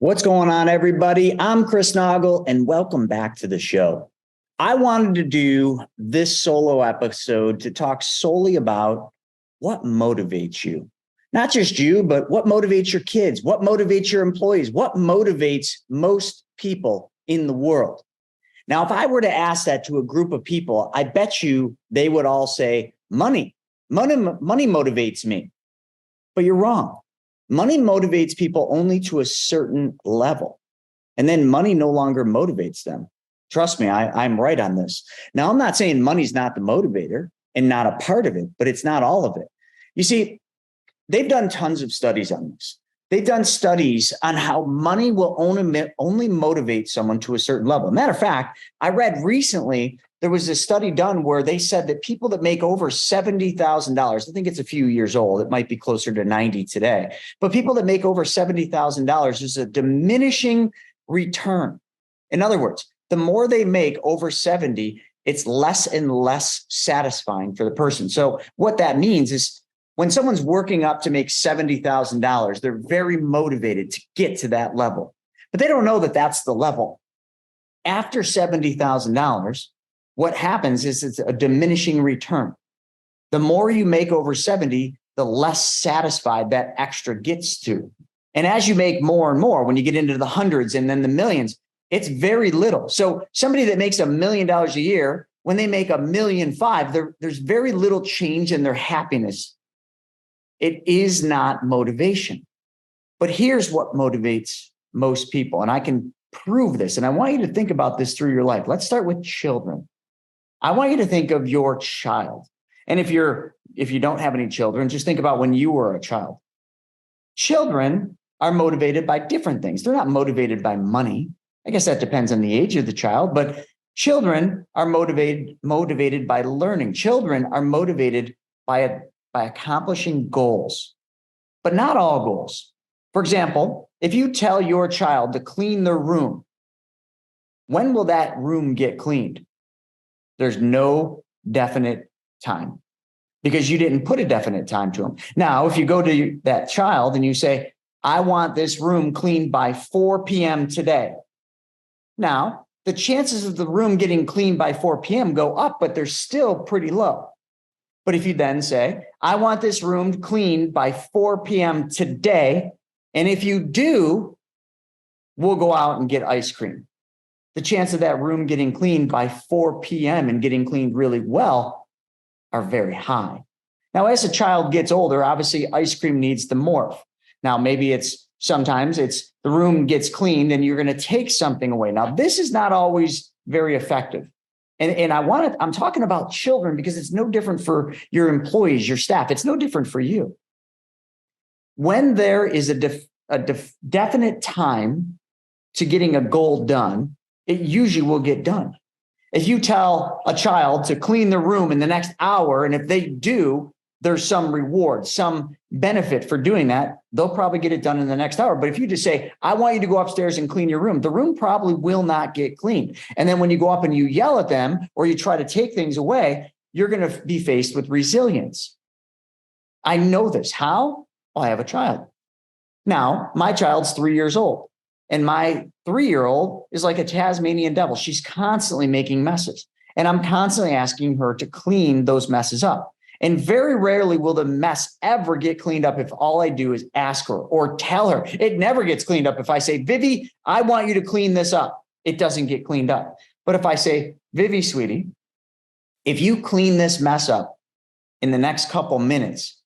What's going on, everybody? I'm Chris Naugle, and welcome back to the show. I wanted to do this solo episode to talk solely about what motivates you. Not just you, but what motivates your kids, what motivates your employees, what motivates most people in the world. Now, if I were to ask that to a group of people, I bet you they would all say, money. Money motivates me. But you're wrong. Money motivates people only to a certain level. And then money no longer motivates them. Trust me, I'm right on this. Now, I'm not saying money's not the motivator and not a part of it, but it's not all of it. You see, they've done tons of studies on this. They've done studies on how money will only motivate someone to a certain level. Matter of fact, I read recently, there was a study done where they said that people that make over $70,000, I think it's a few years old, it might be closer to 90 today, but people that make over $70,000 is a diminishing return. In other words, the more they make over 70, it's less and less satisfying for the person. So what that means is when someone's working up to make $70,000, they're very motivated to get to that level, but they don't know that that's the level. After $70,000, what happens is it's a diminishing return. The more you make over 70, the less satisfied that extra gets to. And as you make more and more, when you get into the hundreds and then the millions, it's very little. So somebody that makes $1 million a year, when they make $1.5 million, there's very little change in their happiness. It is not motivation. But here's what motivates most people. And I can prove this. And I want you to think about this through your life. Let's start with children. I want you to think of your child. And if you don't have any children, just think about when you were a child. Children are motivated by different things. They're not motivated by money. I guess that depends on the age of the child, but children are motivated by learning. Children are motivated by accomplishing goals, but not all goals. For example, if you tell your child to clean their room, when will that room get cleaned? There's no definite time because you didn't put a definite time to them. Now, if you go to that child and you say, I want this room cleaned by 4 p.m. today. Now, the chances of the room getting cleaned by 4 p.m. go up, but they're still pretty low. But if you then say, I want this room cleaned by 4 p.m. today, and if you do, we'll go out and get ice cream. The chance of that room getting cleaned by 4 p.m. and getting cleaned really well are very high. Now, as a child gets older, obviously ice cream needs to morph. Now, maybe sometimes it's the room gets cleaned and you're going to take something away. Now, this is not always very effective. And I'm talking about children because it's no different for your employees, your staff. It's no different for you. When there is a definite time to getting a goal done, it usually will get done. If you tell a child to clean the room in the next hour, and if they do, there's some reward, some benefit for doing that, they'll probably get it done in the next hour. But if you just say, I want you to go upstairs and clean your room, the room probably will not get cleaned. And then when you go up and you yell at them or you try to take things away, you're going to be faced with resilience. I know this. How? Well, I have a child. Now, my child's 3 years old. And my 3-year-old is like a Tasmanian devil. She's constantly making messes. And I'm constantly asking her to clean those messes up. And very rarely will the mess ever get cleaned up if all I do is ask her or tell her. It never gets cleaned up if I say, Vivi, I want you to clean this up. It doesn't get cleaned up. But if I say, Vivi, sweetie, if you clean this mess up in the next couple minutes,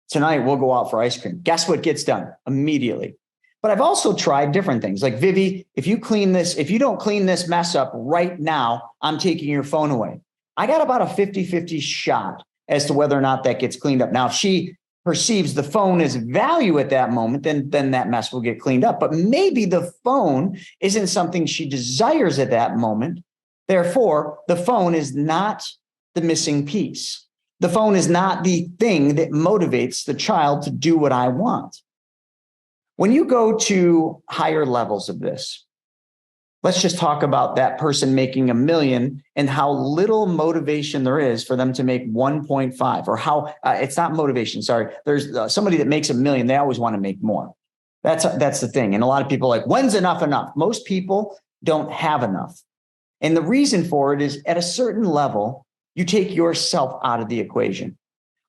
tonight we'll go out for ice cream. Guess what gets done immediately? But I've also tried different things like, Vivi, if you don't clean this mess up right now, I'm taking your phone away. I got about a 50-50 shot as to whether or not that gets cleaned up. Now, if she perceives the phone as value at that moment, then that mess will get cleaned up. But maybe the phone isn't something she desires at that moment. Therefore, the phone is not the missing piece. The phone is not the thing that motivates the child to do what I want. When you go to higher levels of this, let's just talk about that person making $1 million and how little motivation there is for them to make 1.5 or how it's not motivation. Sorry. There's somebody that makes $1 million. They always want to make more. That's the thing. And a lot of people are like, when's enough enough? Most people don't have enough. And the reason for it is at a certain level, you take yourself out of the equation.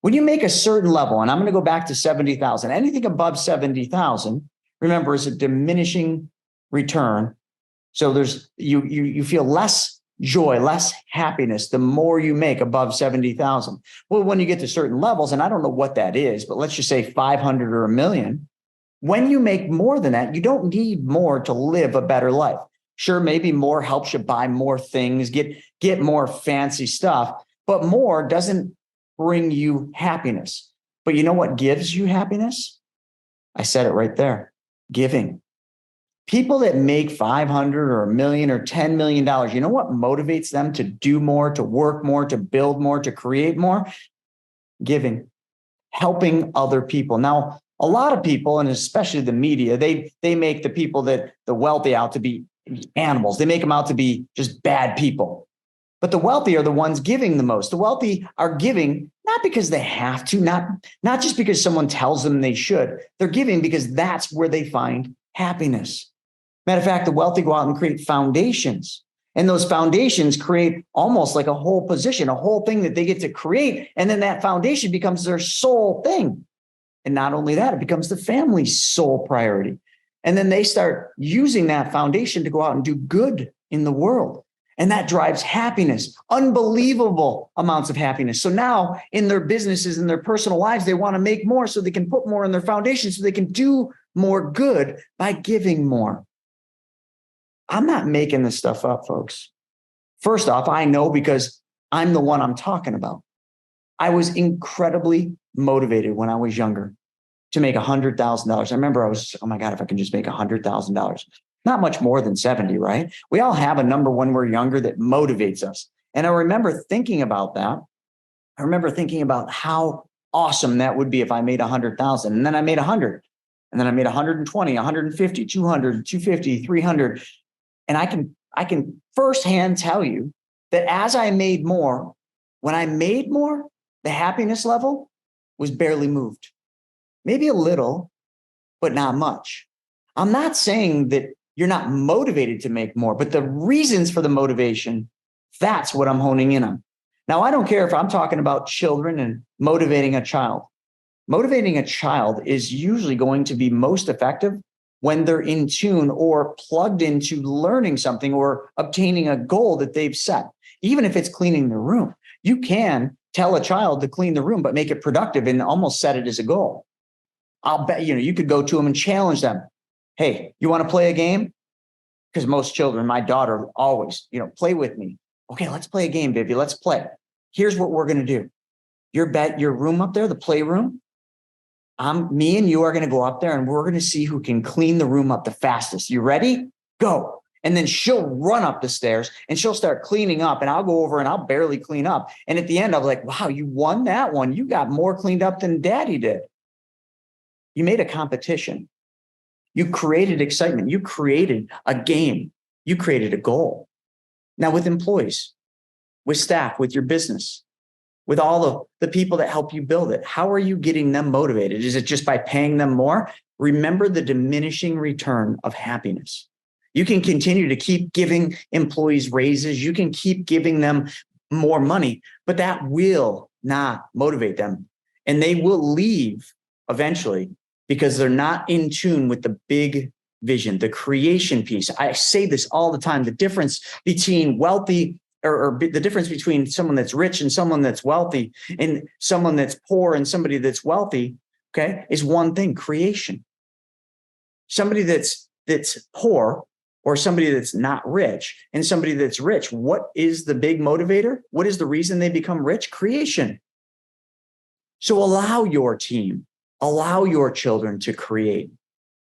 When you make a certain level, and I'm going to go back to 70,000, anything above 70,000, remember, is a diminishing return. So you feel less joy, less happiness the more you make above 70,000. Well, when you get to certain levels, and I don't know what that is, but let's just say 500 or a million, when you make more than that, you don't need more to live a better life. Sure, maybe more helps you buy more things, get more fancy stuff, but more doesn't bring you happiness. But you know what gives you happiness? I said it right there, giving. People that make 500 or a million or $10 million, you know what motivates them to do more, to work more, to build more, to create more? Giving, helping other people. Now, a lot of people, and especially the media, they make the people that the wealthy out to be animals. They make them out to be just bad people. But the wealthy are the ones giving the most. The wealthy are giving not because they have to, not just because someone tells them they should. They're giving because that's where they find happiness. Matter of fact, the wealthy go out and create foundations. And those foundations create almost like a whole position, a whole thing that they get to create. And then that foundation becomes their sole thing. And not only that, it becomes the family's sole priority. And then they start using that foundation to go out and do good in the world. And that drives happiness, unbelievable amounts of happiness. So now in their businesses, in their personal lives, they want to make more so they can put more in their foundation so they can do more good by giving more. I'm not making this stuff up, folks. First off, I know because I'm the one I'm talking about. I was incredibly motivated when I was younger to make $100,000. I remember I was, oh my God, if I can just make $100,000, not much more than 70, right? We all have a number when we're younger that motivates us. And I remember thinking about that. I remember thinking about how awesome that would be if I made 100,000. And then I made 100. And then I made 120, 150, 200, 250, 300. And I can firsthand tell you that as I made more, when I made more, the happiness level was barely moved. Maybe a little, but not much. I'm not saying that you're not motivated to make more, but the reasons for the motivation, that's what I'm honing in on. Now, I don't care if I'm talking about children and motivating a child. Motivating a child is usually going to be most effective when they're in tune or plugged into learning something or obtaining a goal that they've set. Even if it's cleaning the room, you can tell a child to clean the room, but make it productive and almost set it as a goal. I'll bet, you could go to them and challenge them. Hey, you want to play a game? Because most children, my daughter always, play with me. Okay, let's play a game, baby. Let's play. Here's what we're going to do. Your room up there, the playroom, me and you are going to go up there and we're going to see who can clean the room up the fastest. You ready? Go. And then she'll run up the stairs and she'll start cleaning up and I'll go over and I'll barely clean up. And at the end, I'll be like, wow, you won that one. You got more cleaned up than daddy did. You made a competition. You created excitement. You created a game. You created a goal. Now with employees, with staff, with your business, with all of the people that help you build it, how are you getting them motivated? Is it just by paying them more? Remember the diminishing return of happiness. You can continue to keep giving employees raises. You can keep giving them more money, but that will not motivate them. And they will leave eventually because they're not in tune with the big vision, the creation piece. I say this all the time. The difference between wealthy or the difference between someone that's rich and someone that's wealthy and someone that's poor and somebody that's wealthy, okay, is one thing, creation. Somebody that's poor or somebody that's not rich and somebody that's rich, what is the big motivator? What is the reason they become rich? Creation. So allow your team, allow your children to create.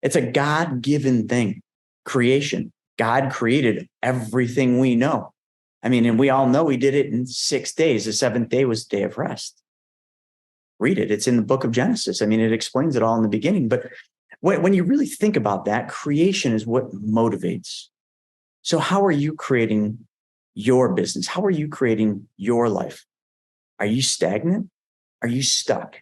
It's a God-given thing, creation. God created everything we know. I mean, and we all know he did it in 6 days. The seventh day was the day of rest. Read it. It's in the book of Genesis. I mean, it explains it all in the beginning. But when you really think about that, creation is what motivates. So how are you creating your business? How are you creating your life? Are you stagnant? Are you stuck?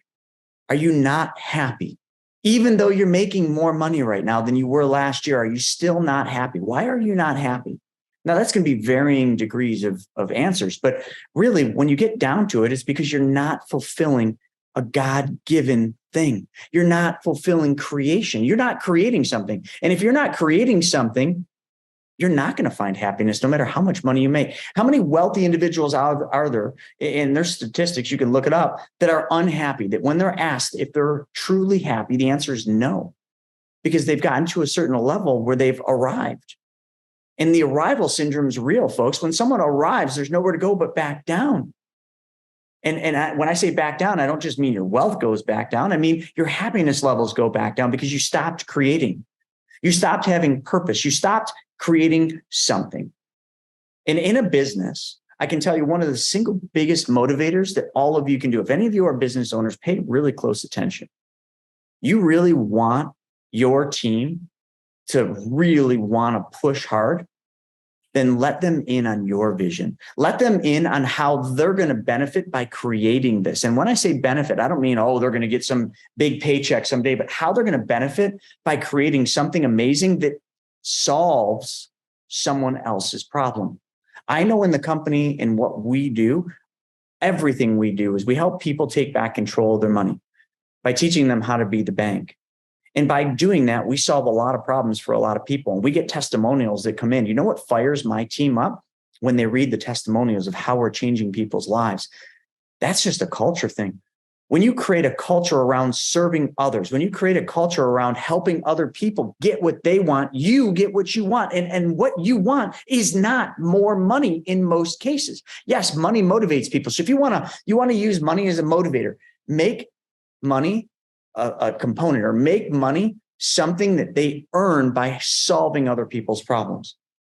Are you not happy? Even though you're making more money right now than you were last year, are you still not happy? Why are you not happy? Now, that's going to be varying degrees of answers. But really, when you get down to it, it's because you're not fulfilling a God-given thing. You're not fulfilling creation. You're not creating something. And if you're not creating something, you're not going to find happiness no matter how much money you make. How many wealthy individuals are there, in their statistics, you can look it up, that are unhappy, that when they're asked if they're truly happy, the answer is no, because they've gotten to a certain level where they've arrived. And the arrival syndrome is real, folks. When someone arrives, there's nowhere to go but back down. When I say back down, I don't just mean your wealth goes back down. I mean your happiness levels go back down because you stopped creating. You stopped having purpose. You stopped creating something. And in a business, I can tell you one of the single biggest motivators that all of you can do. If any of you are business owners, pay really close attention. You really want your team to really want to push hard, then let them in on your vision. Let them in on how they're going to benefit by creating this. And when I say benefit, I don't mean, oh, they're going to get some big paycheck someday, but how they're going to benefit by creating something amazing that solves someone else's problem. I know in the company and what we do, everything we do is we help people take back control of their money by teaching them how to be the bank. And by doing that, we solve a lot of problems for a lot of people. And we get testimonials that come in. You know what fires my team up? When they read the testimonials of how we're changing people's lives. That's just a culture thing. When you create a culture around serving others, when you create a culture around helping other people get what they want, you get what you want. And what you want is not more money in most cases. Yes, money motivates people. So if you want to use money as a motivator, make money a component, or make money something that they earn by solving other people's problems.